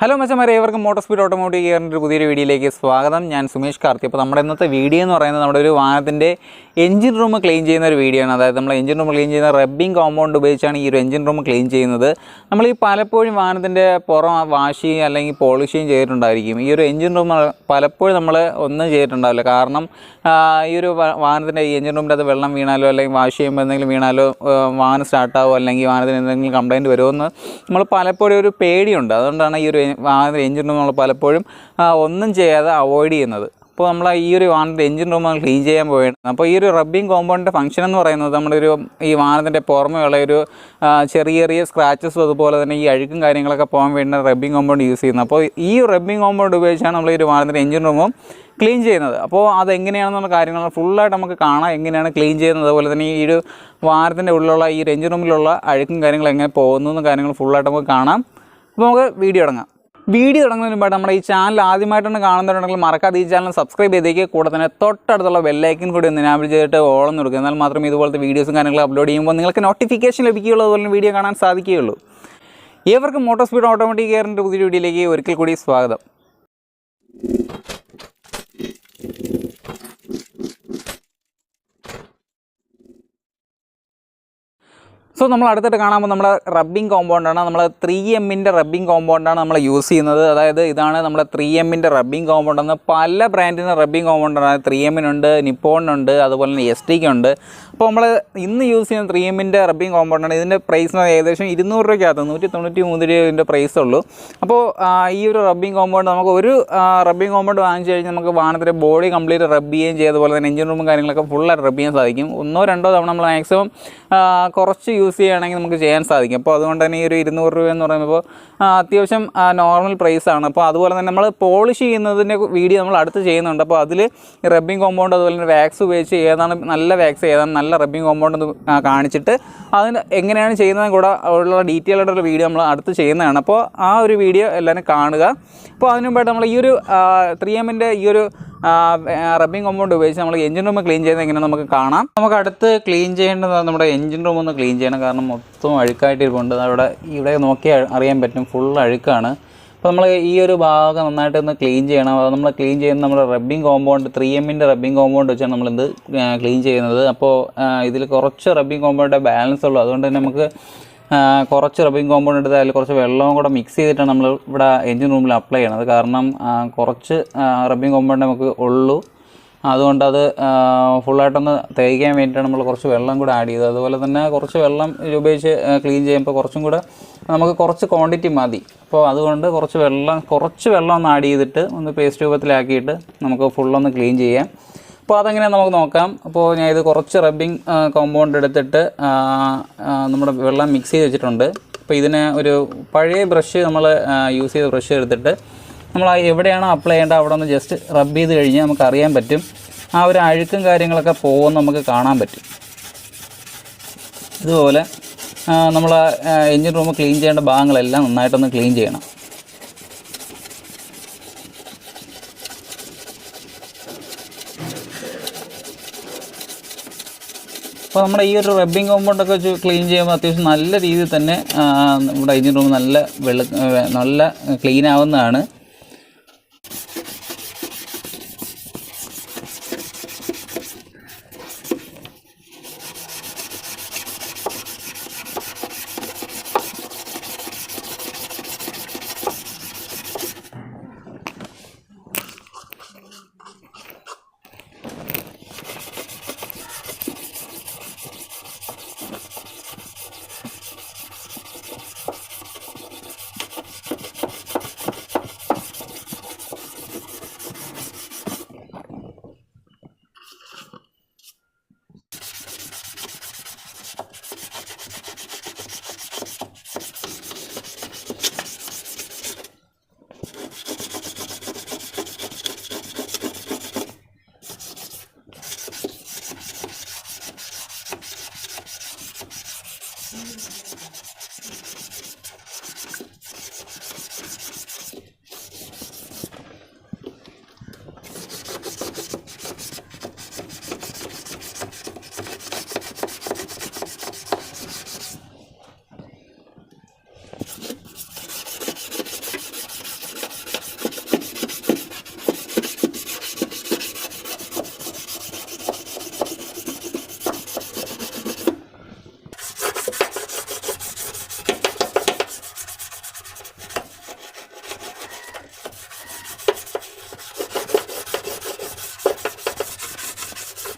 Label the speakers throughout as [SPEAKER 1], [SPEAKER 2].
[SPEAKER 1] Hello മച്ചന്മാരെ, ഏവർക്കും motor speed automotive ഗിയറിൻ്റെ ഒരു പുതിയൊരു വീഡിയോയിലേക്ക് സ്വാഗതം. ഞാൻ സുമേഷ് കാർത്തി. അപ്പോൾ നമ്മുടെ ഇന്നത്തെ വീഡിയോ എന്ന് പറയുന്നത് നമ്മുടെ ഒരു വാഹനത്തിൻ്റെ എഞ്ചിൻ റൂം ക്ലീൻ ചെയ്യുന്ന ഒരു വീഡിയോ ആണ്. അതായത് നമ്മൾ എഞ്ചിൻ റൂം ക്ലീൻ ചെയ്യുന്ന റബ്ബിംഗ് കോമ്പൗണ്ട് ഉപയോഗിച്ചാണ് ഈ ഒരു എഞ്ചിൻ റൂം ക്ലീൻ ചെയ്യുന്നത്. നമ്മൾ ഈ പലപ്പോഴും വാഹനത്തിൻ്റെ പുറം വാഷ് ചെയ്യുക അല്ലെങ്കിൽ പോളിഷ് ചെയ്യുകയും ചെയ്തിട്ടുണ്ടായിരിക്കും. ഈ ഒരു എഞ്ചിൻ റൂം പലപ്പോഴും നമ്മൾ ഒന്നും ചെയ്തിട്ടുണ്ടാവില്ല. കാരണം ഈ ഒരു വാഹനത്തിൻ്റെ ഈ എഞ്ചിൻ റൂമിൻ്റെ അത് വെള്ളം വീണാലോ അല്ലെങ്കിൽ വാഷ് ചെയ്യുമ്പോൾ എന്തെങ്കിലും വീണാലോ വാഹനം സ്റ്റാർട്ടാവോ അല്ലെങ്കിൽ വാഹനത്തിന് എന്തെങ്കിലും കംപ്ലയിൻറ്റ് വരുമോ എന്ന് നമ്മൾ പലപ്പോഴും ഒരു പേടിയുണ്ട്. അതുകൊണ്ടാണ് ഈ ഒരു വാഹനത്തിൻ്റെ എഞ്ചിൻ റൂം നമ്മൾ പലപ്പോഴും ഒന്നും ചെയ്യാതെ അവോയ്ഡ് ചെയ്യുന്നത്. അപ്പോൾ നമ്മൾ ഈ ഒരു വാഹനത്തിൻ്റെ എഞ്ചിൻ റൂം നമ്മൾ ക്ലീൻ ചെയ്യാൻ പോവുകയാണ്. അപ്പോൾ ഈ ഒരു റബ്ബിംഗ് കോമ്പൗണ്ടിൻ്റെ ഫംഗ്ഷൻ എന്ന് പറയുന്നത് നമ്മുടെ ഈ വാഹനത്തിൻ്റെ പുറമേയുള്ള ഒരു ചെറിയ ചെറിയ സ്ക്രാച്ചസും അതുപോലെ തന്നെ ഈ അഴുക്കും കാര്യങ്ങളൊക്കെ പോകാൻ വേണ്ടി റബ്ബിംഗ് കോമ്പൗണ്ട് യൂസ് ചെയ്യുന്നത്. അപ്പോൾ ഈ റബ്ബിംഗ് കോമ്പൗണ്ട് ഉപയോഗിച്ചാണ് നമ്മൾ ഈ ഒരു വാഹനത്തിൻ്റെ എഞ്ചിൻ റൂമും ക്ലീൻ ചെയ്യുന്നത്. അപ്പോൾ അതെങ്ങനെയാണെന്നുള്ള കാര്യങ്ങൾ ഫുള്ളായിട്ട് നമുക്ക് കാണാം, എങ്ങനെയാണ് ക്ലീൻ ചെയ്യുന്നത്. അതുപോലെ തന്നെ ഈ ഒരു വാഹനത്തിൻ്റെ ഉള്ളിലുള്ള ഈ ഒരു എഞ്ചിൻ റൂമിലുള്ള അഴുക്കും കാര്യങ്ങൾ എങ്ങനെ പോകുന്നു എന്ന കാര്യങ്ങൾ ഫുള്ളായിട്ട് നമുക്ക് കാണാം. അപ്പോൾ നമുക്ക് വീഡിയോ തുടങ്ങാം. വീഡിയോ തുടങ്ങുന്നതിന് മുമ്പായിട്ട് നമ്മുടെ ഈ ചാനൽ ആദ്യമായിട്ടാണ് കാണുന്നവരുണ്ടെങ്കിൽ മറക്കാതെ ഈ ചാനൽ സബ്സ്ക്രൈബ് ചെയ്തേക്ക്. കൂടെ തന്നെ തൊട്ടടുത്തുള്ള ബെല്ലൈക്കൻ കൂടി ഒന്ന് എനാബിൾ ചെയ്തിട്ട് ഓളം കൊടുക്കുക. എന്നാൽ മാത്രമേ ഇതുപോലത്തെ വീഡിയോസും കാര്യങ്ങളും അപ്ലോഡ് ചെയ്യുമ്പോൾ നിങ്ങൾക്ക് നോട്ടിഫിക്കേഷൻ ലഭിക്കുകയുള്ളൂ, അതുപോലെ വീഡിയോ കാണാൻ സാധിക്കുകയുള്ളൂ. ഏവർക്കും മോട്ടോർ സ്പീഡ് ഓട്ടോമാറ്റിക് ഗിയറിൻ്റെ പുതിയ വീഡിയോയിലേക്ക് ഒരിക്കൽ കൂടി സ്വാഗതം. സോ നമ്മൾ അടുത്തിട്ട് കാണുമ്പോൾ നമ്മുടെ റബ്ബിംഗ് കോമ്പൗണ്ടാണ്. നമ്മൾ 3Mൻ്റെ റബ്ബിംഗ് കോമ്പൗണ്ടാണ് നമ്മൾ യൂസ് ചെയ്യുന്നത്. അതായത് ഇതാണ് നമ്മുടെ 3Mൻ്റെ റബ്ബിംഗ് കോമ്പൗണ്ട് എന്ന് പല ബ്രാൻഡിൻ്റെ റബ്ബിംഗ് കോമ്പൗണ്ടാണ്. 3Mനുണ്ട്, നിപ്പോണിനുണ്ട്, അതുപോലെ തന്നെ STക്കുണ്ട്. അപ്പോൾ നമ്മൾ ഇന്ന് യൂസ് ചെയ്യുന്ന 3Mൻ്റെ റബ്ബിംഗ് കോമ്പൗണ്ടാണ്. ഇതിൻ്റെ പ്രൈസ് ഏകദേശം 200 രൂപയ്ക്കകത്ത് 193 രൂപ പ്രൈസ് ഉള്ളൂ. അപ്പോൾ ഈ ഒരു റബ്ബിംഗ് കോമ്പൗണ്ട് നമുക്ക് ഒരു റബ്ബിംഗ് കോമ്പൗണ്ട് വാങ്ങിച്ചു കഴിഞ്ഞാൽ നമുക്ക് വാഹനത്തിൻ്റെ ബോഡി കംപ്ലീറ്റ് റബ്ബ് ചെയ്യുകയും ചെയ്യും. അതുപോലെ തന്നെ എഞ്ചിൻ റൂമും കാര്യങ്ങളൊക്കെ ഫുള്ളായിട്ട് റബ്ബ് ചെയ്യാൻ സാധിക്കും. 1-2 തവണ നമ്മൾ മാക്സിമം കുറച്ച് യൂസ് ചെയ്യുകയാണെങ്കിൽ നമുക്ക് ചെയ്യാൻ സാധിക്കും. അപ്പോൾ അതുകൊണ്ട് തന്നെ ഈ ഒരു 200 രൂപ എന്ന് പറയുമ്പോൾ അത്യാവശ്യം നോർമൽ പ്രൈസാണ്. അപ്പോൾ അതുപോലെ തന്നെ നമ്മൾ പോളിഷ് ചെയ്യുന്നതിൻ്റെ വീഡിയോ നമ്മൾ അടുത്ത് ചെയ്യുന്നുണ്ട്. അപ്പോൾ അതിൽ റബ്ബിംഗ് കോമ്പൗണ്ട് അതുപോലെ തന്നെ വാക്സ് ഉപയോഗിച്ച് ഏതാണ് നല്ല വാക്സ് ഏതാണ് നല്ല റബ്ബിംഗ് കോമ്പൗണ്ട് എന്ന് കാണിച്ചിട്ട് അതിന് എങ്ങനെയാണ് ചെയ്യുന്നതും കൂടെ ഉള്ള ഡീറ്റെയിൽ ആയിട്ടുള്ള വീഡിയോ നമ്മൾ അടുത്ത് ചെയ്യുന്നതാണ്. അപ്പോൾ ആ ഒരു വീഡിയോ എല്ലാവരും കാണുക. അപ്പോൾ അതിന് മുമ്പായിട്ട് നമ്മൾ ഈ ഒരു 3Mൻ്റെ ഈ ഒരു റബ്ബിംഗ് കോമ്പൗണ്ട് ഉപയോഗിച്ച് നമ്മൾ എഞ്ചിൻ റൂം ക്ലീൻ ചെയ്യുന്നത് എങ്ങനെ നമുക്ക് കാണാം. നമുക്ക് അടുത്ത് ക്ലീൻ ചെയ്യേണ്ടത് നമ്മുടെ എഞ്ചിൻ റൂം ഒന്ന് ക്ലീൻ ചെയ്യണം. കാരണം മൊത്തം അഴുക്കായിട്ടിരിപ്പുണ്ട്. ഇവിടെ നോക്കിയാൽ അറിയാൻ പറ്റും, ഫുൾ അഴുക്കാണ്. അപ്പോൾ നമ്മൾ ഈ ഒരു ഭാഗം നന്നായിട്ടൊന്ന് ക്ലീൻ ചെയ്യണം. അത് നമ്മൾ ക്ലീൻ ചെയ്യുന്ന നമ്മുടെ റബ്ബിംഗ് കോമ്പൗണ്ട് 3Mൻ്റെ റബ്ബിംഗ് കോമ്പൗണ്ട് വെച്ചാണ് നമ്മളിത് ക്ലീൻ ചെയ്യുന്നത്. അപ്പോൾ ഇതിൽ കുറച്ച് റബ്ബിംഗ് കോമ്പൗണ്ടിൻ്റെ ബാലൻസ് ഉള്ളൂ. അതുകൊണ്ട് തന്നെ നമുക്ക് കുറച്ച് റബ്ബിംഗ് കോമ്പൗണ്ട് എടുത്ത് അതിൽ കുറച്ച് വെള്ളവും കൂടെ മിക്സ് ചെയ്തിട്ടാണ് നമ്മൾ ഇവിടെ എഞ്ചിൻ റൂമിൽ അപ്ലൈ ചെയ്യണത്. കാരണം കുറച്ച് റബ്ബിംഗ് കോമ്പൗണ്ട് നമുക്ക് ഉള്ളൂ. അതുകൊണ്ടത് ഫുള്ളായിട്ടൊന്ന് തേക്കാൻ വേണ്ടിയിട്ടാണ് നമ്മൾ കുറച്ച് വെള്ളം കൂടെ ആഡ് ചെയ്തത്. അതുപോലെ തന്നെ കുറച്ച് വെള്ളം ഉപയോഗിച്ച് ക്ലീൻ ചെയ്യുമ്പോൾ കുറച്ചും കൂടെ നമുക്ക് കുറച്ച് ക്വാണ്ടിറ്റി മതി. അപ്പോൾ അതുകൊണ്ട് കുറച്ച് വെള്ളം ഒന്ന് ആഡ് ചെയ്തിട്ട് ഒന്ന് പേസ്റ്റ് രൂപത്തിലാക്കിയിട്ട് നമുക്ക് ഫുള്ളൊന്ന് ക്ലീൻ ചെയ്യാം. അപ്പോൾ അതെങ്ങനെയാണ് നമുക്ക് നോക്കാം. അപ്പോൾ ഞാൻ ഇത് കുറച്ച് റബ്ബിംഗ് കോമ്പൗണ്ട് എടുത്തിട്ട് നമ്മുടെ വെള്ളം മിക്സ് ചെയ്ത് വെച്ചിട്ടുണ്ട്. അപ്പോൾ ഇതിന് ഒരു പഴയ ബ്രഷ് നമ്മൾ യൂസ് ചെയ്ത ബ്രഷ് എടുത്തിട്ട് നമ്മൾ എവിടെയാണോ അപ്ലൈ ചെയ്യേണ്ടത് അവിടെ ഒന്ന് ജസ്റ്റ് റബ്ബ് ചെയ്ത് കഴിഞ്ഞാൽ നമുക്ക് അറിയാൻ പറ്റും. ആ ഒരു അഴുക്കും കാര്യങ്ങളൊക്കെ പോകുമെന്ന് നമുക്ക് കാണാൻ പറ്റും. ഇതുപോലെ നമ്മൾ എഞ്ചിൻ റൂം ക്ലീൻ ചെയ്യേണ്ട ഭാഗങ്ങളെല്ലാം നന്നായിട്ടൊന്ന് ക്ലീൻ ചെയ്യണം. അപ്പോൾ നമ്മുടെ ഈ ഒരു റബ്ബിംഗ് കോമ്പൗണ്ടൊക്കെ വെച്ച് ക്ലീൻ ചെയ്യുമ്പോൾ അത്യാവശ്യം നല്ല രീതിയിൽ തന്നെ നമ്മുടെ എഞ്ചിൻ റൂം നല്ല ക്ലീൻ ആവുന്നതാണ്.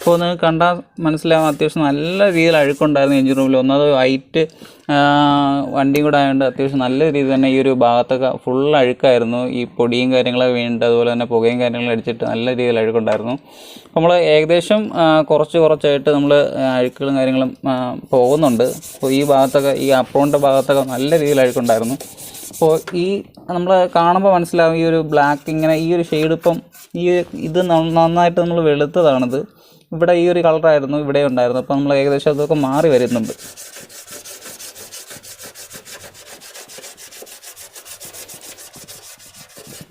[SPEAKER 1] അപ്പോൾ ഒന്ന് കണ്ടാൽ മനസ്സിലാവും അത്യാവശ്യം നല്ല രീതിയിൽ അഴുക്കുണ്ടായിരുന്നു എഞ്ചിൻ റൂമിൽ. ഒന്നത് വൈറ്റ് വണ്ടിയും കൂടെ ആയതുകൊണ്ട് അത്യാവശ്യം നല്ല രീതിയിൽ തന്നെ ഈ ഒരു ഭാഗത്തൊക്കെ ഫുൾ അഴുക്കായിരുന്നു. ഈ പൊടിയും കാര്യങ്ങളൊക്കെ വീണിട്ട് അതുപോലെ തന്നെ പുകയും കാര്യങ്ങളും അടിച്ചിട്ട് നല്ല രീതിയിൽ അഴുക്കുണ്ടായിരുന്നു. നമ്മൾ ഏകദേശം കുറച്ചായിട്ട് നമ്മൾ അഴുക്കുകളും കാര്യങ്ങളും പോകുന്നുണ്ട്. അപ്പോൾ ഈ ഭാഗത്തൊക്കെ ഈ അപ്രോണിൻ്റെ ഭാഗത്തൊക്കെ നല്ല രീതിയിൽ അഴുക്കുണ്ടായിരുന്നു. അപ്പോൾ ഈ നമ്മൾ കാണുമ്പോൾ മനസ്സിലാവും ഈ ഒരു ബ്ലാക്ക് ഇങ്ങനെ ഈ ഒരു ഷെയ്ഡ് ഇപ്പം ഇത് നന്നായിട്ട് നമ്മൾ വെളുത്തതാണിത്. ഇവിടെ ഈ ഒരു കളറായിരുന്നു ഇവിടെ ഉണ്ടായിരുന്നു. അപ്പോൾ നമ്മൾ ഏകദേശം അതൊക്കെ മാറി വരുന്നുണ്ട്.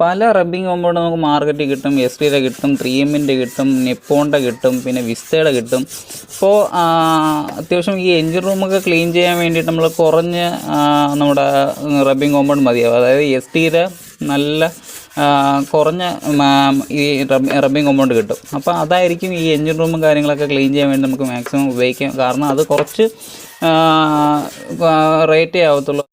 [SPEAKER 1] പല റബ്ബിംഗ് കോമ്പൗണ്ട് നമുക്ക് മാർക്കറ്റിൽ കിട്ടും. എസ്റ്റിയുടെ കിട്ടും, 3Mൻ്റെ കിട്ടും, നിപ്പോണിൻ്റെ കിട്ടും, പിന്നെ വിസ്റ്റയുടെ കിട്ടും. അപ്പോൾ അത്യാവശ്യം ഈ എഞ്ചിൻ റൂമൊക്കെ ക്ലീൻ ചെയ്യാൻ വേണ്ടിയിട്ട് നമ്മൾ കുറഞ്ഞ നമ്മുടെ റബ്ബിംഗ് കോമ്പൗണ്ട് മതിയാവും. അതായത് എസ്റ്റിയുടെ നല്ല കുറഞ്ഞ ഈ റബ്ബിംഗ് കോമ്പൗണ്ട് കിട്ടും. അപ്പോൾ അതായിരിക്കും ഈ എഞ്ചിൻ റൂമും കാര്യങ്ങളൊക്കെ ക്ലീൻ ചെയ്യാൻ വേണ്ടി നമുക്ക് മാക്സിമം ഉപയോഗിക്കാം. കാരണം അത് കുറച്ച് റേറ്റേ ആവത്തുള്ളൂ.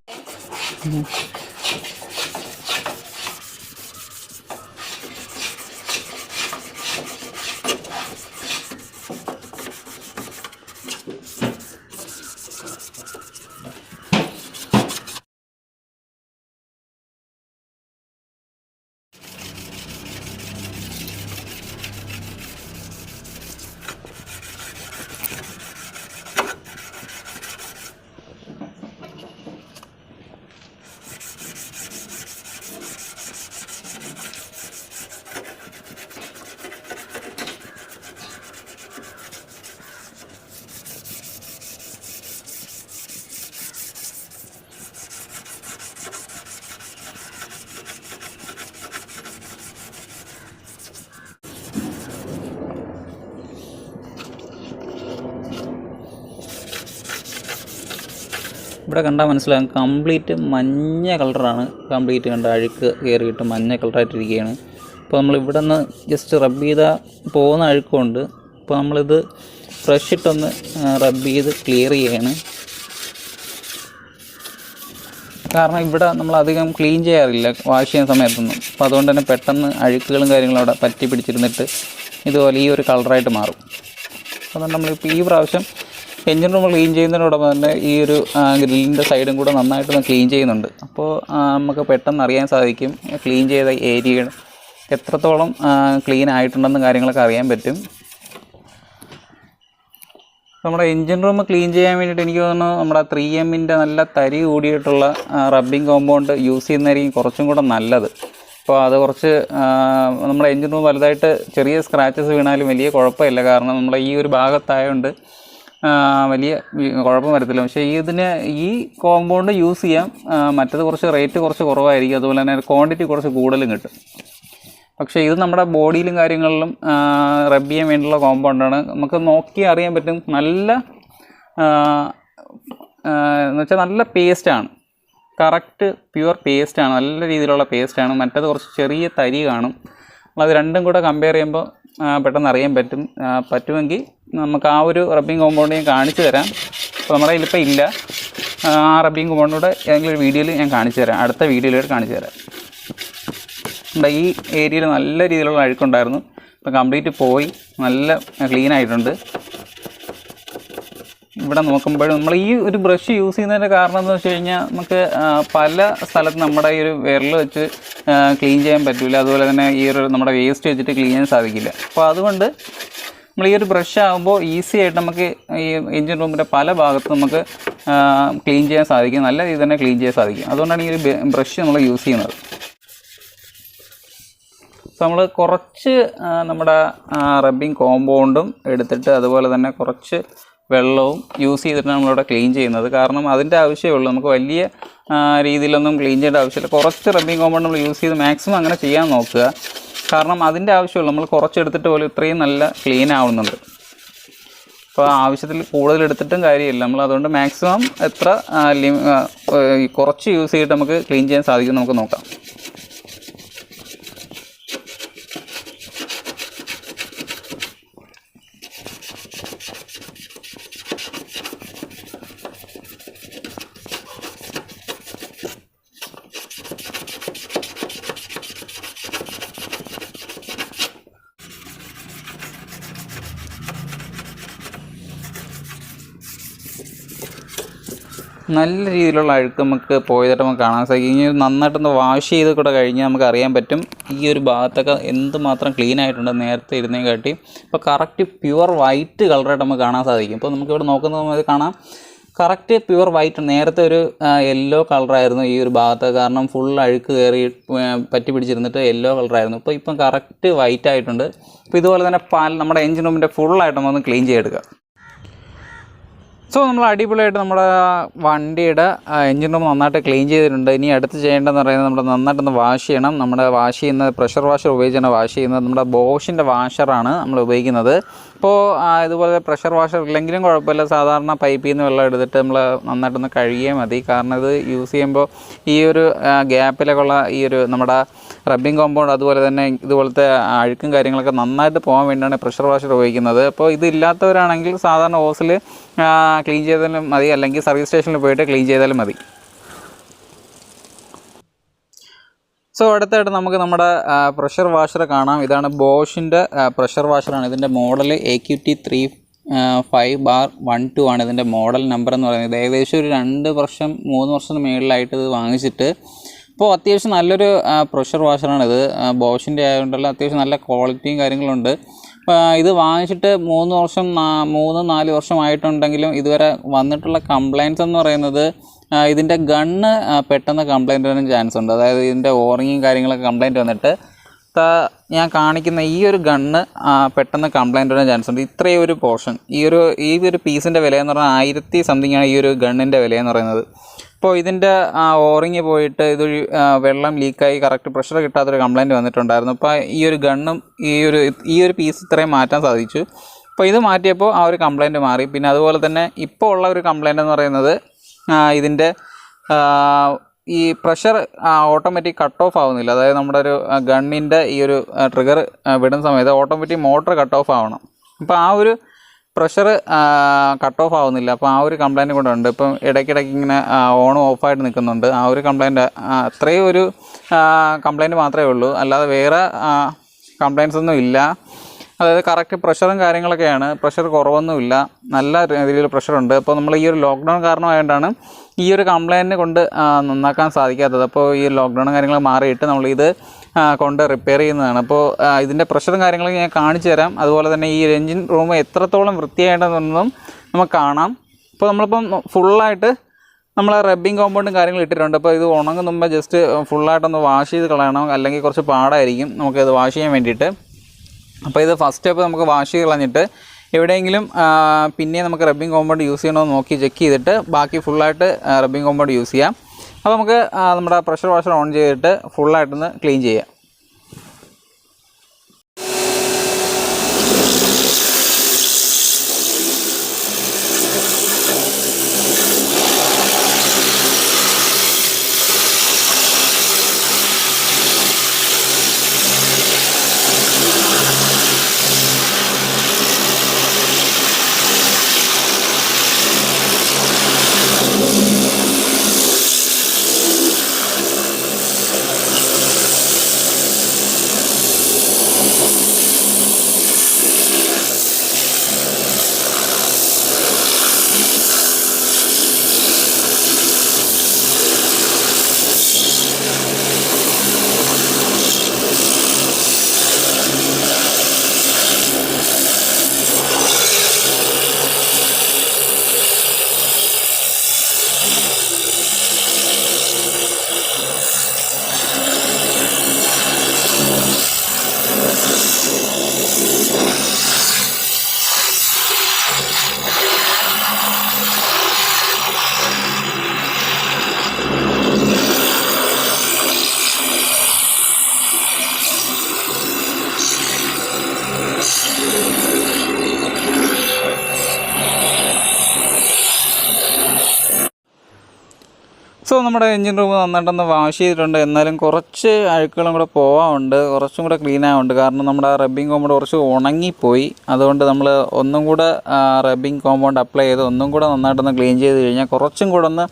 [SPEAKER 1] ഇവിടെ കണ്ടാൽ മനസ്സിലാകും കംപ്ലീറ്റ് മഞ്ഞ കളറാണ്. കംപ്ലീറ്റ് കണ്ട അഴുക്ക് കയറിയിട്ട് മഞ്ഞ കളറായിട്ടിരിക്കുകയാണ്. അപ്പോൾ നമ്മൾ ഇവിടെ നിന്ന് ജസ്റ്റ് റബ്ബ് ചെയ്താൽ പോകുന്ന അഴുക്കുണ്ട്. അപ്പോൾ നമ്മളിത് ബ്രഷ് ഇട്ടൊന്ന് റബ്ബ് ചെയ്ത് ക്ലിയർ ചെയ്യാണ്. കാരണം ഇവിടെ നമ്മളധികം ക്ലീൻ ചെയ്യാറില്ല വാഷ് ചെയ്യുന്ന സമയത്തൊന്നും. അപ്പോൾ അതുകൊണ്ട് തന്നെ പെട്ടെന്ന് അഴുക്കുകളും കാര്യങ്ങളും അവിടെ പറ്റി പിടിച്ചിരുന്നിട്ട് ഇതുപോലെ ഈ ഒരു കളറായിട്ട് മാറും. അതുകൊണ്ട് നമ്മളിപ്പോൾ ഈ പ്രാവശ്യം എഞ്ചിൻ റൂം ക്ലീൻ ചെയ്യുന്നതിനോടൊപ്പം തന്നെ ഈ ഒരു ഗ്രില്ലിൻ്റെ സൈഡും കൂടെ നന്നായിട്ടൊന്ന് ക്ലീൻ ചെയ്യുന്നുണ്ട്. അപ്പോൾ നമുക്ക് പെട്ടെന്ന് അറിയാൻ സാധിക്കും ക്ലീൻ ചെയ്ത ഏരിയ എത്രത്തോളം ക്ലീൻ ആയിട്ടുണ്ടെന്ന് കാര്യങ്ങളൊക്കെ അറിയാൻ പറ്റും. നമ്മുടെ എഞ്ചിൻ റൂം ക്ലീൻ ചെയ്യാൻ വേണ്ടിയിട്ട് എനിക്ക് തോന്നുന്നു നമ്മുടെ 3Mൻ്റെ നല്ല തരി കൂടിയിട്ടുള്ള റബ്ബിംഗ് കോമ്പൗണ്ട് യൂസ് ചെയ്യുന്നതായിരിക്കും കുറച്ചും കൂടെ നല്ലത്. അപ്പോൾ അത് കുറച്ച് നമ്മുടെ എഞ്ചിൻ റൂം വലുതായിട്ട് ചെറിയ സ്ക്രാച്ചസ് വീണാലും വലിയ കുഴപ്പമില്ല. കാരണം നമ്മുടെ ഈ ഒരു ഭാഗത്തായതുകൊണ്ട് വലിയ കുഴപ്പം വരത്തില്ല. പക്ഷേ ഈ കോമ്പൗണ്ട് യൂസ് ചെയ്യാം. മറ്റത് കുറച്ച് റേറ്റ് കുറച്ച് കുറവായിരിക്കും. അതുപോലെ തന്നെ ക്വാണ്ടിറ്റി കുറച്ച് കൂടുതലും കിട്ടും. പക്ഷേ ഇത് നമ്മുടെ ബോഡിയിലും കാര്യങ്ങളിലും റബ്ബ് ചെയ്യാൻ വേണ്ടിയുള്ള കോമ്പൗണ്ടാണ്. നമുക്ക് നോക്കി അറിയാൻ പറ്റും. നല്ല എന്ന് വെച്ചാൽ നല്ല പേസ്റ്റാണ്. Correct pure പേസ്റ്റാണ്. നല്ല രീതിയിലുള്ള പേസ്റ്റാണ്. മറ്റത് കുറച്ച് ചെറിയ തരി കാണും. അത് രണ്ടും കൂടെ കമ്പയർ ചെയ്യുമ്പോൾ പെട്ടെന്ന് അറിയാൻ പറ്റുമെങ്കിൽ നമുക്ക് ആ ഒരു റബ്ബിംഗ് കോമ്പൗണ്ട് ഞാൻ കാണിച്ചു തരാം. അപ്പോൾ നമ്മുടെ കയ്യിലിപ്പോൾ ഇല്ല. ആ റബ്ബിംഗ് കോമ്പൗണ്ടൂടെ ഏതെങ്കിലും ഒരു വീഡിയോയിൽ ഞാൻ കാണിച്ചു തരാം. അടുത്ത വീഡിയോയിലൂടെ കാണിച്ചു തരാം. ഈ ഏരിയയിൽ നല്ല രീതിയിലുള്ള അഴുക്കുണ്ടായിരുന്നു. ഇപ്പോൾ കംപ്ലീറ്റ് പോയി നല്ല ക്ലീൻ ആയിട്ടുണ്ട്. ഇവിടെ നോക്കുമ്പോഴും നമ്മൾ ഈ ഒരു ബ്രഷ് യൂസ് ചെയ്യുന്നതിൻ്റെ കാരണം എന്ന് വെച്ച് കഴിഞ്ഞാൽ നമുക്ക് പല സ്ഥലത്ത് നമ്മുടെ ഈ ഒരു വിരൽ വെച്ച് ക്ലീൻ ചെയ്യാൻ പറ്റില്ല. അതുപോലെ തന്നെ ഈ ഒരു നമ്മുടെ വേസ്റ്റ് വെച്ചിട്ട് ക്ലീൻ ചെയ്യാൻ സാധിക്കില്ല. അപ്പോൾ അതുകൊണ്ട് നമ്മൾ ഈ ഒരു ബ്രഷ് ആകുമ്പോൾ ഈസി ആയിട്ട് നമുക്ക് ഈ എഞ്ചിൻ റൂമിൻ്റെ പല ഭാഗത്തും നമുക്ക് ക്ലീൻ ചെയ്യാൻ സാധിക്കും. നല്ല രീതിയിൽ തന്നെ ക്ലീൻ ചെയ്യാൻ സാധിക്കും. അതുകൊണ്ടാണ് ഈ ഒരു ബ്രഷ് നമ്മൾ യൂസ് ചെയ്യുന്നത്. അപ്പോൾ നമ്മൾ കുറച്ച് നമ്മുടെ റബ്ബിംഗ് കോമ്പൗണ്ടും എടുത്തിട്ട് അതുപോലെ തന്നെ കുറച്ച് വെള്ളവും യൂസ് ചെയ്തിട്ടാണ് നമ്മളിവിടെ ക്ലീൻ ചെയ്യുന്നത്. കാരണം അതിൻ്റെ ആവശ്യമേ ഉള്ളൂ. നമുക്ക് വലിയ രീതിയിലൊന്നും ക്ലീൻ ചെയ്യേണ്ട ആവശ്യമില്ല. കുറച്ച് റബ്ബിംഗ് കോമ്പൗണ്ട് നമ്മൾ യൂസ് ചെയ്ത് മാക്സിമം അങ്ങനെ ചെയ്യാൻ നോക്കുക. കാരണം അതിൻ്റെ ആവശ്യമുള്ളൂ. നമ്മൾ കുറച്ചെടുത്തിട്ട് പോലും ഇത്രയും നല്ല ക്ലീൻ ആവുന്നുണ്ട്. അപ്പോൾ ആവശ്യത്തിൽ കൂടുതൽ എടുത്തിട്ടും കാര്യമില്ല. നമ്മൾ അതുകൊണ്ട് മാക്സിമം എത്ര കുറച്ച് യൂസ് ചെയ്തിട്ട് നമുക്ക് ക്ലീൻ ചെയ്യാൻ സാധിക്കും നമുക്ക് നോക്കാം. നല്ല രീതിയിലുള്ള അഴുക്ക് നമുക്ക് പോയതായിട്ട് നമുക്ക് കാണാൻ സാധിക്കും. ഇനി നന്നായിട്ടൊന്ന് വാഷ് ചെയ്ത് കൂടെ കഴിഞ്ഞാൽ നമുക്ക് അറിയാൻ പറ്റും ഈ ഒരു ഭാഗത്തൊക്കെ എന്തുമാത്രം ക്ലീൻ ആയിട്ടുണ്ട് നേരത്തെ ഇരുന്നേ കാട്ടി. ഇപ്പോൾ കറക്റ്റ് പ്യുവർ വൈറ്റ് കളറായിട്ട് നമുക്ക് കാണാൻ സാധിക്കും. ഇപ്പോൾ നമുക്കിവിടെ നോക്കുന്നത് കാണാം കറക്റ്റ് പ്യുവർ വൈറ്റ്. നേരത്തെ ഒരു യെല്ലോ കളറായിരുന്നു ഈ ഒരു ഭാഗത്ത്, കാരണം ഫുൾ അഴുക്ക് കയറി പറ്റി പിടിച്ചിരുന്നിട്ട് യെല്ലോ കളറായിരുന്നു. ഇപ്പം കറക്റ്റ് വൈറ്റ് ആയിട്ടുണ്ട്. അപ്പോൾ ഇതുപോലെ തന്നെ നമ്മുടെ എഞ്ചിൻ റൂമിൻ്റെ ഫുള്ളായിട്ട് നമ്മളൊന്ന് ക്ലീൻ ചെയ്തെടുക്കുക. സോ നമ്മൾ അടിപൊളിയായിട്ട് നമ്മുടെ വണ്ടിയുടെ എഞ്ചിൻ റൂം നന്നായിട്ട് ക്ലീൻ ചെയ്തിട്ടുണ്ട്. ഇനി അടുത്ത് ചെയ്യേണ്ടതെന്ന് പറയുന്നത് നമ്മൾ നന്നായിട്ടൊന്ന് വാഷ് ചെയ്യണം. നമ്മുടെ വാഷ് ചെയ്യുന്നത് പ്രഷർ വാഷർ ഉപയോഗിച്ചാണ് വാഷ് ചെയ്യുന്നത്. നമ്മുടെ ബോഷിൻ്റെ വാഷറാണ് നമ്മൾ ഉപയോഗിക്കുന്നത്. ഇപ്പോൾ ഇതുപോലെ പ്രഷർ വാഷർ ഇല്ലെങ്കിലും കുഴപ്പമില്ല, സാധാരണ പൈപ്പിൽ നിന്ന് വെള്ളം എടുത്തിട്ട് നമ്മൾ നന്നായിട്ടൊന്ന് കഴുകിയാൽ മതി. കാരണം ഇത് യൂസ് ചെയ്യുമ്പോൾ ഈ ഒരു ഗ്യാപ്പിലൊക്കെയുള്ള ഈ ഒരു നമ്മുടെ റബ്ബിംഗ് കോമ്പൗണ്ട് അതുപോലെ തന്നെ ഇതുപോലത്തെ അഴുക്കും കാര്യങ്ങളൊക്കെ നന്നായിട്ട് പോകാൻ വേണ്ടിയാണ് പ്രഷർ വാഷർ ഉപയോഗിക്കുന്നത്. അപ്പോൾ ഇതില്ലാത്തവരാണെങ്കിൽ സാധാരണ ഓസിൽ ക്ലീൻ ചെയ്താലും മതി, അല്ലെങ്കിൽ സർവീസ് സ്റ്റേഷനിൽ പോയിട്ട് ക്ലീൻ ചെയ്താലും മതി. സോ അടുത്തായിട്ട് നമുക്ക് നമ്മുടെ പ്രഷർ വാഷർ കാണാം. ഇതാണ് ബോഷിൻ്റെ പ്രഷർ വാഷറാണ്. ഇതിൻ്റെ മോഡൽ AQT35/12 ആണ് ഇതിൻ്റെ മോഡൽ നമ്പർ എന്ന് പറയുന്നത്. ഏകദേശം ഒരു 2 വർഷം 3 വർഷത്തിന് മുകളിലായിട്ട് ഇത് വാങ്ങിച്ചിട്ട്. അപ്പോൾ അത്യാവശ്യം നല്ലൊരു പ്രഷർ വാഷറാണിത്. ബോഷിൻ്റെ ആയതുകൊണ്ടല്ല, അത്യാവശ്യം നല്ല ക്വാളിറ്റിയും കാര്യങ്ങളുണ്ട്. ഇത് വാങ്ങിച്ചിട്ട് 3-4 വർഷമായിട്ടുണ്ടെങ്കിലും ഇതുവരെ വന്നിട്ടുള്ള കംപ്ലയിൻറ്റ്സ് എന്ന് പറയുന്നത് ഇതിൻ്റെ ഗണ്ണ് പെട്ടെന്ന് കംപ്ലയിൻറ്റ് വരാൻ ചാൻസ് ഉണ്ട്. അതായത് ഇതിൻ്റെ ഓറിങ്ങും കാര്യങ്ങളൊക്കെ കംപ്ലയിൻറ്റ് വന്നിട്ട് ഞാൻ കാണിക്കുന്ന ഈ ഒരു ഗണ്ണ് പെട്ടെന്ന് കംപ്ലയിൻറ്റ് വരാൻ ചാൻസ് ഉണ്ട്. ഇത്രയും ഒരു പോർഷൻ ഈ ഒരു പീസിൻ്റെ വിലയെന്ന് പറഞ്ഞാൽ 1000 സംതിങ് ആണ് ഈ ഒരു ഗണ്ണിൻ്റെ വിലയെന്ന് പറയുന്നത്. അപ്പോൾ ഇതിൻ്റെ ഓറിങ് പോയിട്ട് ഇത് വെള്ളം ലീക്കായി കറക്റ്റ് പ്രഷർ കിട്ടാത്തൊരു കംപ്ലയിൻറ്റ് വന്നിട്ടുണ്ടായിരുന്നു. അപ്പോൾ ഈ ഒരു ഗണ്ണും ഈ ഒരു പീസ് ഇത്രയും മാറ്റാൻ സാധിച്ചു. അപ്പോൾ ഇത് മാറ്റിയപ്പോൾ ആ ഒരു കംപ്ലയിൻറ്റ് മാറി. പിന്നെ അതുപോലെ തന്നെ ഇപ്പോൾ ഉള്ള ഒരു കംപ്ലയിൻ്റ് എന്ന് പറയുന്നത് ഇതിൻ്റെ ഈ പ്രഷർ ഓട്ടോമാറ്റിക് കട്ട് ഓഫ് ആവുന്നില്ല. അതായത് നമ്മുടെ ഒരു ഗണ്ണിൻ്റെ ഈ ഒരു ട്രിഗർ വിടുന്ന സമയത്ത് ഓട്ടോമാറ്റിക് മോട്ടർ കട്ട് ഓഫ് ആവണം. അപ്പോൾ ആ ഒരു പ്രഷർ കട്ട് ഓഫ് ആവുന്നില്ല. അപ്പോൾ ആ ഒരു കംപ്ലയിൻറ്റ് കൂടെ ഉണ്ട്. ഇപ്പം ഇടയ്ക്കിടയ്ക്ക് ഇങ്ങനെ ഓണും ഓഫായിട്ട് നിൽക്കുന്നുണ്ട്. ആ ഒരു കംപ്ലയിൻറ്റ് അത്രയും ഒരു കംപ്ലയിൻറ്റ് മാത്രമേ ഉള്ളൂ, അല്ലാതെ വേറെ കംപ്ലയിൻറ്റ്സ് ഒന്നും ഇല്ല. അതായത് കറക്റ്റ് പ്രഷറും കാര്യങ്ങളൊക്കെയാണ്, പ്രഷർ കുറവൊന്നുമില്ല, നല്ല രീതിയിൽ പ്രഷറുണ്ട്. അപ്പോൾ നമ്മൾ ഈ ഒരു ലോക്ക്ഡൗൺ കാരണമായതുകൊണ്ടാണ് ഈ ഒരു കംപ്ലയിൻറ്റ് കൊണ്ട് നന്നാക്കാൻ സാധിക്കാത്തത്. അപ്പോൾ ഈ ലോക്ക്ഡൗണും കാര്യങ്ങൾ മാറിയിട്ട് നമ്മളിത് കൊണ്ട് റിപ്പയർ ചെയ്യുന്നതാണ്. അപ്പോൾ ഇതിൻ്റെ പ്രഷറും കാര്യങ്ങളൊക്കെ ഞാൻ കാണിച്ചു തരാം. അതുപോലെ തന്നെ ഈ എഞ്ചിൻ റൂം എത്രത്തോളം വൃത്തിയായിട്ടെന്നൊന്നും നമുക്ക് കാണാം. അപ്പോൾ നമ്മളിപ്പം ഫുള്ളായിട്ട് നമ്മൾ റബ്ബിംഗ് കോമ്പൗണ്ടും കാര്യങ്ങളും ഇട്ടിട്ടുണ്ട്. അപ്പോൾ ഇത് ഉണങ്ങുന്ന മുമ്പ് ജസ്റ്റ് ഫുള്ളായിട്ടൊന്ന് വാഷ് ചെയ്ത് കളയണം, അല്ലെങ്കിൽ കുറച്ച് പാടായിരിക്കും നമുക്കിത് വാഷ് ചെയ്യാൻ വേണ്ടിയിട്ട്. അപ്പോൾ ഇത് ഫസ്റ്റ് സ്റ്റെപ്പ് നമുക്ക് വാഷ് ചെയ്ത് കളഞ്ഞിട്ട് എവിടെയെങ്കിലും പിന്നെ നമുക്ക് റബ്ബിംഗ് കോമ്പൗണ്ട് യൂസ് ചെയ്യണമെന്ന് നോക്കി ചെക്ക് ചെയ്തിട്ട് ബാക്കി ഫുള്ളായിട്ട് റബ്ബിംഗ് കോമ്പൗണ്ട് യൂസ് ചെയ്യാം. അപ്പോൾ നമുക്ക് നമ്മുടെ പ്രഷർ വാഷർ ഓൺ ചെയ്തിട്ട് ഫുള്ളായിട്ടൊന്ന് ക്ലീൻ ചെയ്യാം. സോ നമ്മുടെ എഞ്ചിൻ റൂം നന്നായിട്ടൊന്ന് വാഷ് ചെയ്തിട്ടുണ്ട്. എന്നാലും കുറച്ച് അഴുക്കുകളും കൂടെ പോകാനുണ്ട്, കുറച്ചും കൂടെ ക്ലീൻ ആവുന്നുണ്ട്. കാരണം നമ്മുടെ റബ്ബിംഗ് കോമ്പൗണ്ട് കുറച്ച് ഉണങ്ങിപ്പോയി. അതുകൊണ്ട് നമ്മൾ ഒന്നും കൂടെ റബ്ബിംഗ് കോമ്പൗണ്ട് അപ്ലൈ ചെയ്ത് ഒന്നും കൂടെ നന്നായിട്ടൊന്ന് ക്ലീൻ ചെയ്ത് കഴിഞ്ഞാൽ കുറച്ചും കൂടെ ഒന്ന്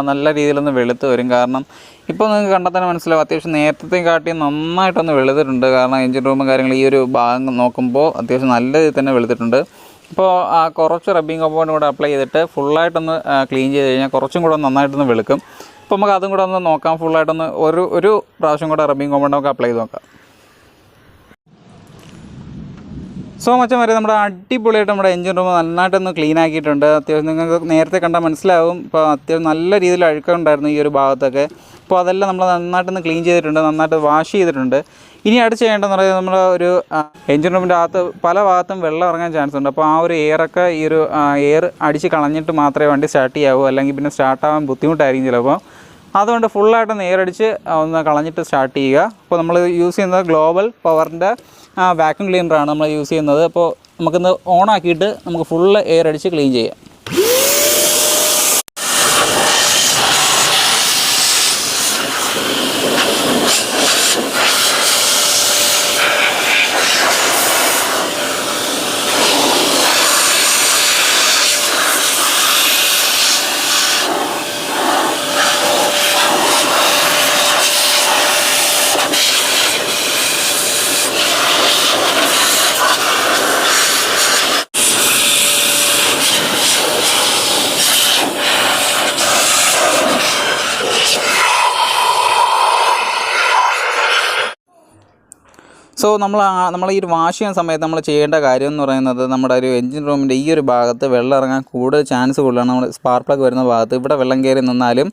[SPEAKER 1] നല്ല രീതിയിലൊന്ന് വെളുത്ത് വരും. കാരണം ഇപ്പോൾ നിങ്ങൾക്ക് കണ്ടാൽ തന്നെ മനസ്സിലാവും, അത്യാവശ്യം നേരത്തെ കാട്ടി നന്നായിട്ടൊന്ന് വെളുത്തിട്ടുണ്ട്. കാരണം എഞ്ചിൻ റൂമും കാര്യങ്ങൾ ഈ ഒരു ഭാഗം നോക്കുമ്പോൾ അത്യാവശ്യം നല്ല രീതിയിൽ തന്നെ വെളുത്തിട്ടുണ്ട്. അപ്പോൾ കുറച്ച് റബ്ബിംഗ് കോമ്പൗണ്ട് കൂടെ അപ്ലൈ ചെയ്തിട്ട് ഫുള്ളായിട്ടൊന്ന് ക്ലീൻ ചെയ്ത് കഴിഞ്ഞാൽ കുറച്ചും കൂടെ നന്നായിട്ടൊന്ന് വെളുക്കും. അപ്പോൾ നമുക്ക് അതും കൂടെ ഒന്ന് നോക്കാം. ഫുള്ളായിട്ടൊന്ന് ഒരു പ്രാവശ്യം കൂടെ റബ്ബിംഗ് കോമ്പൗണ്ട് നമുക്ക് അപ്ലൈ ചെയ്ത് നോക്കാം. സോ മച്ചാൻ വരെ നമ്മുടെ അടിപൊളിയായിട്ട് നമ്മുടെ എഞ്ചിൻ റൂം നന്നായിട്ടൊന്ന് ക്ലീൻ ആക്കിയിട്ടുണ്ട്. അത്യാവശ്യം നിങ്ങൾക്ക് നേരത്തെ കണ്ടാൽ മനസ്സിലാവും. ഇപ്പോൾ അത്യാവശ്യം നല്ല രീതിയിൽ അഴുക്കുണ്ടായിരുന്നു ഈ ഒരു ഭാഗത്തൊക്കെ. അപ്പോൾ അതെല്ലാം നമ്മൾ നന്നായിട്ടൊന്ന് ക്ലീൻ ചെയ്തിട്ടുണ്ട്, നന്നായിട്ട് വാഷ് ചെയ്തിട്ടുണ്ട്. ഇനി അടുത്ത് ചെയ്യേണ്ടതെന്ന് പറയുന്നത് നമ്മൾ ഒരു എഞ്ചിൻ റൂമിൻ്റെ അകത്ത് പല ഭാഗത്തും വെള്ളം ഇറങ്ങാൻ ചാൻസ് ഉണ്ട്. അപ്പോൾ ആ ഒരു എയറൊക്കെ ഈ ഒരു എയർ അടിച്ച് കളഞ്ഞിട്ട് മാത്രമേ വണ്ടി സ്റ്റാർട്ട് ചെയ്യാവൂ, അല്ലെങ്കിൽ പിന്നെ സ്റ്റാർട്ടാവാൻ ബുദ്ധിമുട്ടായിരിക്കും ചിലപ്പോൾ. അതുകൊണ്ട് ഫുള്ളായിട്ടൊന്ന് എയർ അടിച്ച് ഒന്ന് കളഞ്ഞിട്ട് സ്റ്റാർട്ട് ചെയ്യുക. അപ്പോൾ നമ്മൾ യൂസ് ചെയ്യുന്നത് ഗ്ലോബൽ പവറിൻ്റെ വാക്യൂം ക്ലീനറാണ് നമ്മൾ യൂസ് ചെയ്യുന്നത്. അപ്പോൾ നമുക്കൊന്ന് ഓൺ ആക്കിയിട്ട് നമുക്ക് ഫുള്ള് എയർ അടിച്ച് ക്ലീൻ ചെയ്യാം. സോ നമ്മൾ ഈ ഒരു വാഷ് ചെയ്യുന്ന സമയത്ത് നമ്മൾ ചെയ്യേണ്ട കാര്യം എന്ന് പറയുന്നത്, നമ്മുടെ ഒരു എഞ്ചിൻ റൂമിൻ്റെ ഈ ഒരു ഭാഗത്ത് വെള്ളം ഇറങ്ങാൻ കൂടുതൽ ചാൻസ് കൂടുതലാണ്. നമ്മൾ സ്പാർക്ക് പ്ലഗ് വരുന്ന ഭാഗത്ത് ഇവിടെ വെള്ളം കയറി നിന്നാലും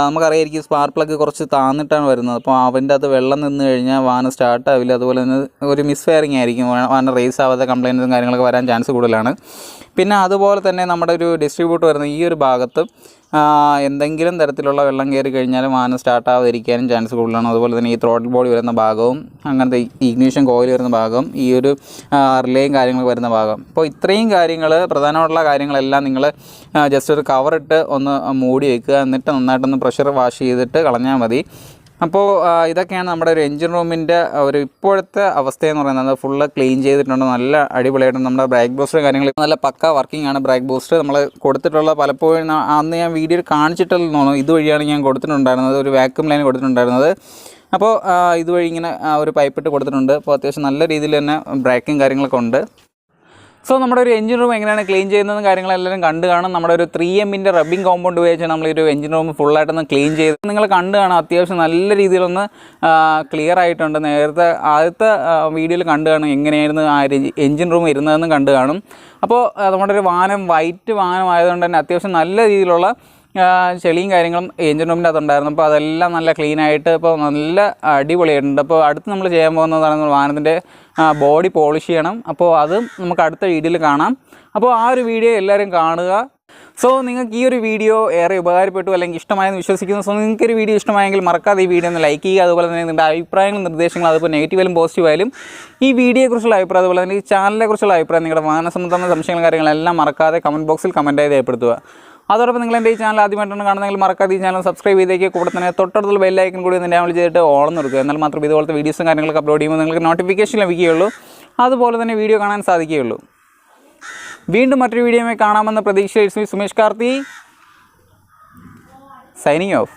[SPEAKER 1] നമുക്കറിയായിരിക്കും സ്പാർക്ക് പ്ലഗ് കുറച്ച് താന്നിട്ടാണ് വരുന്നത്. അപ്പോൾ അവൻ്റെ അകത്ത് വെള്ളം നിന്ന് കഴിഞ്ഞാൽ വാഹനം സ്റ്റാർട്ടാവില്ല. അതുപോലെ തന്നെ ഒരു മിസ് ഫയറിങ് ആയിരിക്കും, വാഹനം റേസ് ആവാത്ത കംപ്ലയിൻറ്റും കാര്യങ്ങളൊക്കെ വരാൻ ചാൻസ് കൂടുതലാണ്. പിന്നെ അതുപോലെ തന്നെ നമ്മുടെ ഒരു ഡിസ്ട്രിബ്യൂട്ടർ വരുന്ന ഈ ഒരു ഭാഗത്ത് എന്തെങ്കിലും തരത്തിലുള്ള വെള്ളം കയറി കഴിഞ്ഞാലും വാഹനം സ്റ്റാർട്ടാവാതിരിക്കാനും ചാൻസ് കൂടുതലാണ്. അതുപോലെ തന്നെ ഈ ത്രോട്ടിൽ ബോഡി വരുന്ന ഭാഗവും അങ്ങനത്തെ ഇഗ്നിഷൻ കോയിൽ വരുന്ന ഭാഗം, ഈ ഒരു റിലേയും കാര്യങ്ങൾ വരുന്ന ഭാഗം. അപ്പോൾ ഇത്രയും കാര്യങ്ങൾ, പ്രധാനമായിട്ടുള്ള കാര്യങ്ങളെല്ലാം നിങ്ങൾ ജസ്റ്റ് ഒരു കവറിട്ട് ഒന്ന് മൂടി വയ്ക്കുക. എന്നിട്ട് നന്നായിട്ടൊന്ന് പ്രഷർ വാഷ് ചെയ്തിട്ട് കളഞ്ഞാൽ മതി. അപ്പോൾ ഇതൊക്കെയാണ് നമ്മുടെ ഒരു എഞ്ചിൻ റൂമിൻ്റെ ഒരു ഇപ്പോഴത്തെ അവസ്ഥയെന്ന് പറയുന്നത്. ഫുള്ള് ക്ലീൻ ചെയ്തിട്ടുണ്ട്, നല്ല അടിപൊളിയായിട്ട്. നമ്മുടെ ബ്രേക്ക് ബൂസ്റ്റർ കാര്യങ്ങൾ നല്ല പക്ക വർക്കിംഗ് ആണ്. ബ്രേക്ക് ബൂസ്റ്റർ നമ്മൾ കൊടുത്തിട്ടുള്ള പലപ്പോഴും അന്ന് ഞാൻ വീഡിയോയിൽ കാണിച്ചിട്ടില്ലെന്ന് തോന്നുന്നു, ഇതുവഴിയാണ് ഞാൻ കൊടുത്തിട്ടുണ്ടായിരുന്നത്, ഒരു വാക്യൂം ലൈൻ കൊടുത്തിട്ടുണ്ടായിരുന്നത്. അപ്പോൾ ഇതുവഴി ഇങ്ങനെ ഒരു പൈപ്പിട്ട് കൊടുത്തിട്ടുണ്ട്. അപ്പോൾ അത്യാവശ്യം നല്ല രീതിയിൽ തന്നെ ബ്രേക്കും കാര്യങ്ങളൊക്കെ ഉണ്ട്. സോ നമ്മുടെ ഒരു എഞ്ചിൻ റൂം എങ്ങനെയാണ് ക്ലീൻ ചെയ്യുന്നതും കാര്യങ്ങളെല്ലാവരും കണ്ടു കാണും. നമ്മുടെ ഒരു 3Mൻ്റെ റബ്ബിംഗ് കോമ്പൗണ്ട് ഉപയോഗിച്ച് നമ്മൾ ഈ ഒരു എഞ്ചിൻ റൂം ഫുള്ളായിട്ടൊന്ന് ക്ലീൻ ചെയ്ത് നിങ്ങൾ കണ്ടു കാണാം. അത്യാവശ്യം നല്ല രീതിയിലൊന്ന് ക്ലിയർ ആയിട്ടുണ്ട്. നേരത്തെ ആദ്യത്തെ വീഡിയോയിൽ കണ്ടു കാണും എങ്ങനെയായിരുന്നു ആ എഞ്ചിൻ റൂം ഇരുന്നതെന്ന് കണ്ടു കാണും. അപ്പോൾ നമ്മുടെ ഒരു വാഹനം വൈറ്റ് വാഹനം ആയതുകൊണ്ട് തന്നെ അത്യാവശ്യം നല്ല രീതിയിലുള്ള ചെളിയും കാര്യങ്ങളും എഞ്ചിൻ റൂമിൻ്റെ അകത്തുണ്ടായിരുന്നു. അപ്പോൾ അതെല്ലാം നല്ല ക്ലീനായിട്ട് ഇപ്പോൾ നല്ല അടിപൊളിയായിട്ടുണ്ട്. അപ്പോൾ അടുത്ത് നമ്മൾ ചെയ്യാൻ പോകുന്നതാണ് വാഹനത്തിൻ്റെ ബോഡി പോളിഷ് ചെയ്യണം. അപ്പോൾ അതും നമുക്ക് അടുത്ത വീഡിയോയിൽ കാണാം. അപ്പോൾ ആ ഒരു വീഡിയോ എല്ലാവരും കാണുക. സോ നിങ്ങൾക്ക് ഈ ഒരു വീഡിയോ ഏറെ ഉപകാരപ്പെട്ടു അല്ലെങ്കിൽ ഇഷ്ടമായെന്ന് വിശ്വസിക്കുന്നു. സോ നിങ്ങൾക്ക് ഒരു വീഡിയോ ഇഷ്ടമായെങ്കിൽ മറക്കാതെ ഈ വീഡിയോ ഒന്ന് ലൈക്ക് ചെയ്യുക. അതുപോലെ തന്നെ നിങ്ങളുടെ അഭിപ്രായങ്ങളും നിർദ്ദേശങ്ങളും, അതുപോലെ നെഗറ്റീവായാലും പോസിറ്റീവായാലും ഈ വീഡിയോയെക്കുറിച്ചുള്ള അഭിപ്രായം, അതുപോലെ തന്നെ ഈ ചാനലിനെക്കുറിച്ചുള്ള അഭിപ്രായം, നിങ്ങളുടെ വാഹന സംബന്ധമായ സംശയങ്ങളും കാര്യങ്ങളെല്ലാം മറക്കാതെ കമൻറ്റ് ബോക്സിൽ കമൻറ്റായി രേഖപ്പെടുത്തുക. അതോടൊപ്പം നിങ്ങൾ എൻ്റെ ഈ ചാനൽ ആദ്യമായിട്ടാണ് കാണുന്നതെങ്കിൽ മറക്കാതെ ഈ ചാനൽ സബ്സ്ക്രൈബ് ചെയ്തേക്ക്. കൂടെ തന്നെ തൊട്ടടുത്തുള്ള ബെല്ലൈക്കൻ കൂടി ഒന്ന് ഡൗൺലോഡ് ചെയ്തിട്ട് ഓൺ കൊടുക്കുക. എന്നാൽ മാത്രം ഇതുപോലത്തെ വീഡിയോസും കാര്യങ്ങളൊക്കെ അപ്ലോഡ് ചെയ്യുമ്പോൾ നിങ്ങൾക്ക് നോട്ടിഫിക്കേഷൻ ലഭിക്കുകയുള്ളൂ. അതുപോലെ തന്നെ വീഡിയോ കാണാൻ സാധിക്കുകയുള്ളൂ. വീണ്ടും മറ്റൊരു വീഡിയോയുമായി കാണാമെന്ന പ്രതീക്ഷയിൽ സുമേഷ് കാർത്തി സൈനിങ് ഓഫ്.